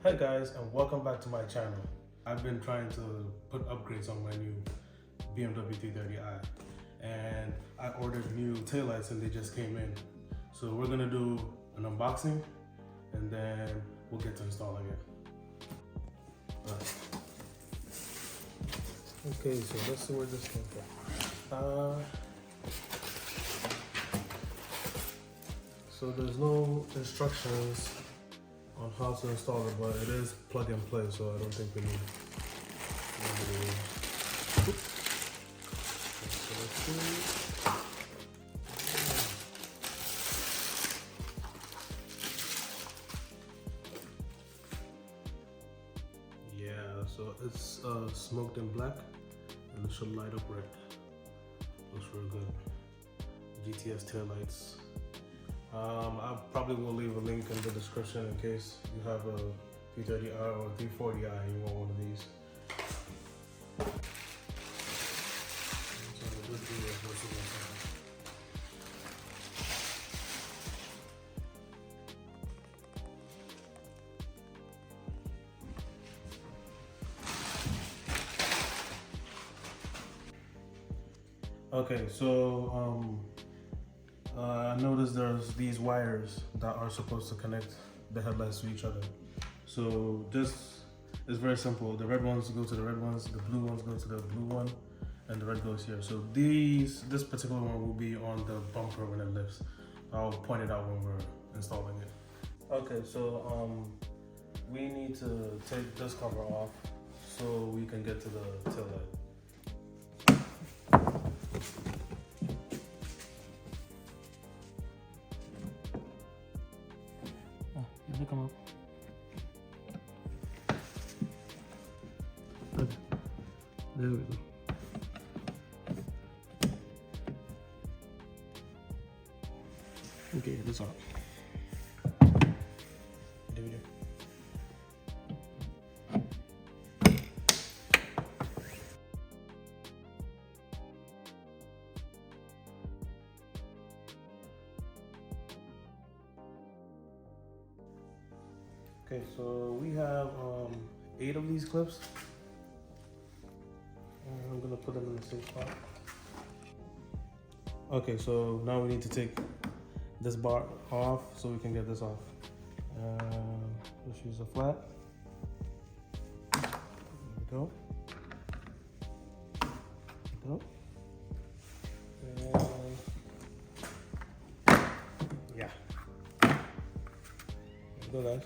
Hey guys, and welcome back to my channel. I've been trying to put upgrades on my new BMW 330i, and I ordered new taillights and they just came in. So we're gonna do an unboxing and then we'll get to installing it. Right. Okay, so let's see where this came from. So there's no instructions on how to install it, but it is plug and play, so I don't think we need. Yeah, so it's smoked in black and it should light up red. Looks real good. GTS taillights. I probably will leave a link in the description in case you have a 330i or 340i and you want one of these. Okay, so I noticed there's these wires that are supposed to connect the headlights to each other. So this is very simple. The red ones go to the red ones, the blue ones go to the blue one, and the red goes here. So this particular one will be on the bumper when it lifts. I'll point it out when we're installing it. Okay, so we need to take this cover off so we can get to the tail light. Come up. Okay. There we go. Okay, that's all. There we go. Okay, so we have 8 of these clips, and I'm gonna put them in the same spot. Okay, so now we need to take this bar off so we can get this off. Let's use a flat. There we go. There we go. And yeah. There we go, guys.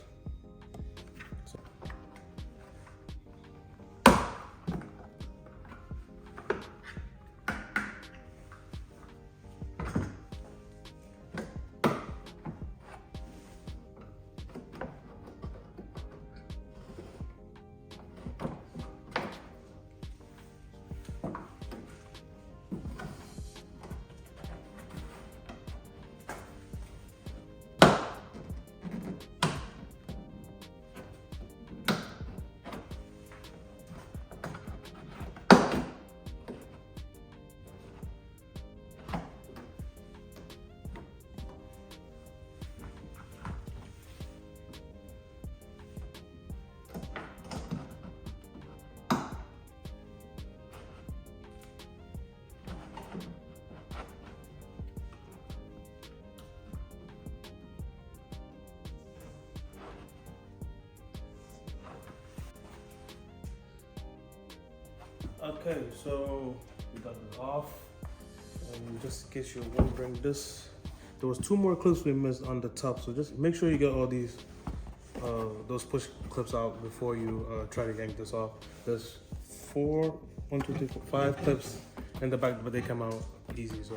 Okay, so we got this off, and just in case you're wondering, there was 2 more clips we missed on the top, so just make sure you get all these those push clips out before you try to yank this off. There's 4, 1, 2, 3, 4, 5 clips in the back, but they come out easy. So.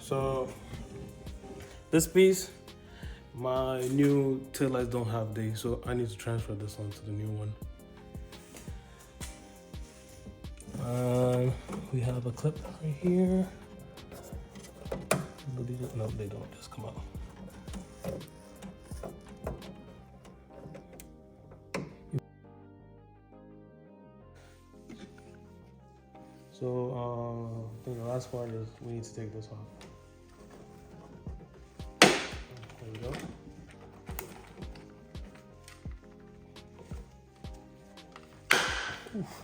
So this piece My new taillights don't have these, so I need to transfer this one to the new one. We have a clip right here. No, they don't just come out. So I think the last part is we need to take this off. There we go. Oof.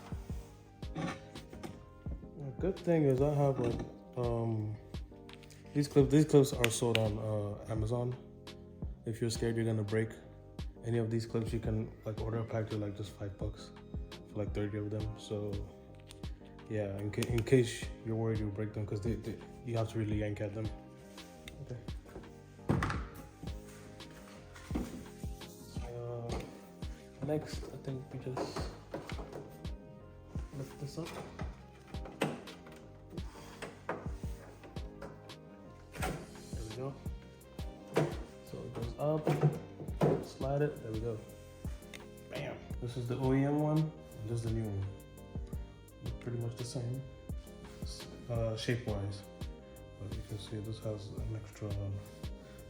The good thing is I have like these clips are sold on Amazon. If you're scared you're gonna break any of these clips, you can like order a pack to like just $5 for like 30 of them. So yeah, in case you're worried you'll break them, because you have to really yank at them. Okay. Next, I think we just lift this up. There we go. So it goes up, slide it, there we go. Bam. This is the OEM one, and this is the new one. They're pretty much the same, shape-wise. But you can see this has an extra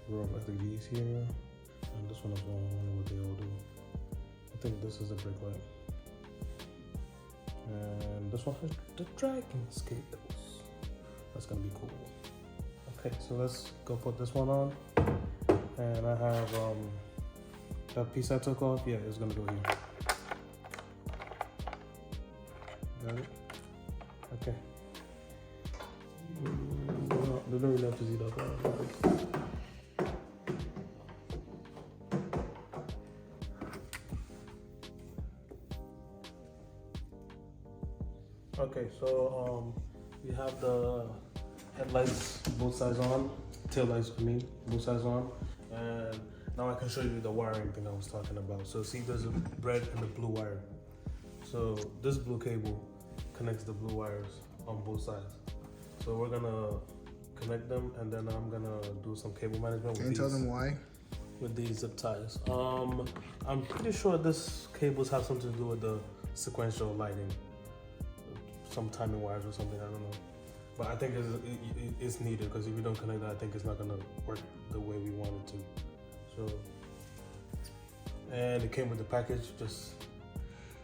row of LEDs here, and this one as well. I wonder what they all do. I think this is the brake light. And this one has the dragon scales. That's gonna be cool. Okay, so let's go put this one on. And I have that piece I took off. Yeah, it's gonna go here. Got it? Okay. No, they don't really have to see that part. Okay, so we have the headlights both sides on, tail lights I mean, both sides on, and now I can show you the wiring thing I was talking about. So see, there's a red and a blue wire. So this blue cable connects the blue wires on both sides. So we're gonna connect them, and then I'm gonna do some cable management. Can you tell them why? With these zip ties. I'm pretty sure this cables have something to do with the sequential lighting. Some timing wires or something, I don't know. But I think it's needed, because if we don't connect that, I think it's not gonna work the way we want it to. So, and it came with the package, just,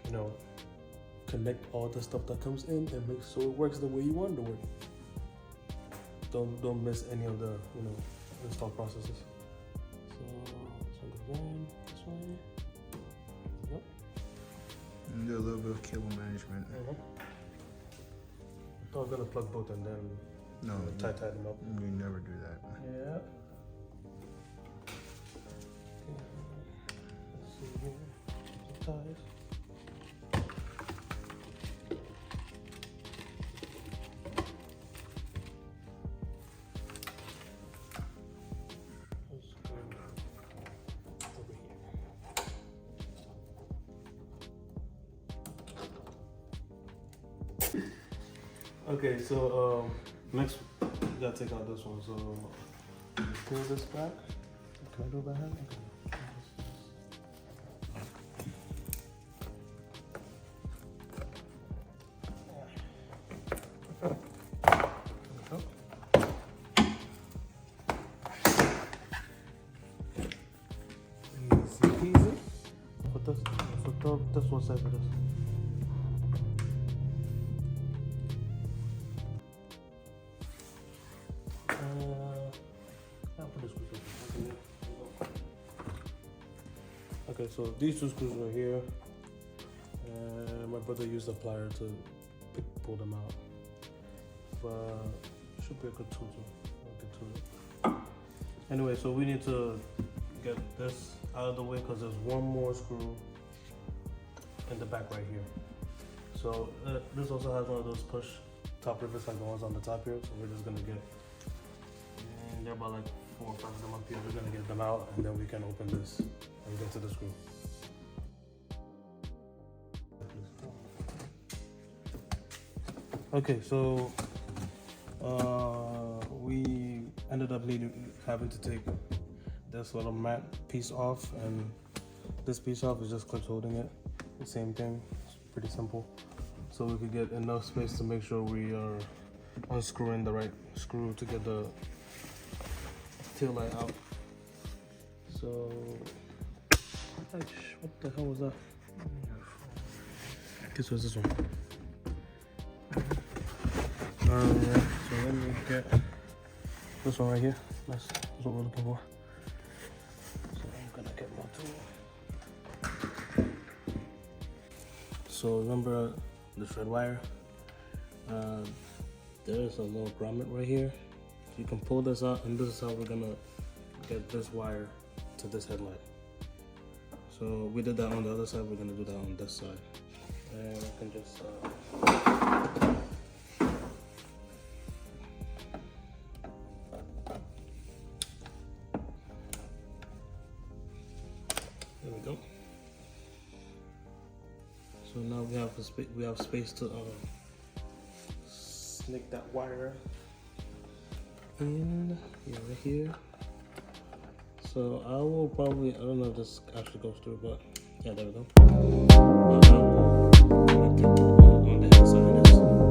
you know, connect all the stuff that comes in and make sure it works the way you want it to work. Don't miss any of the, you know, install processes. So this one goes in, this one. Yep. And do a little bit of cable management. I was gonna plug both and then tie them up. You never do that. Yeah. Okay. Let's see here. The ties. Let's go over here. Okay, so next we gotta take out this one. So pull this back. Can I do it by hand? Okay. Easy peasy. Put this one side of this. Okay, so these two screws are here, and my brother used a plier to pull them out. But should be a good tool to. Anyway, so we need to get this out of the way, because there's one more screw in the back right here. So this also has one of those push top rivets like the ones on the top here. So we're just gonna get, and they're about like 4 or 5 of them up here. We're gonna get them out, and then we can open this and get to the screw. Okay, so we ended up having to take this little mat piece off, and this piece off is just clips holding it. The same thing. It's pretty simple. So we could get enough space to make sure we are unscrewing the right screw to get the tail light out. So, what the hell was that? This was this one. Alright, so let me get this one right here. That's what we're looking for. So I'm gonna get my tool. So remember the thread wire? There's a little grommet right here. You can pull this out, and this is how we're gonna get this wire to this headlight. So we did that on the other side, we're gonna do that on this side. And I can just there we go. So now we have space to snake that wire in right here. So I will probably, I don't know if this actually goes through, but yeah, there we go. I will connect it on the inside of this.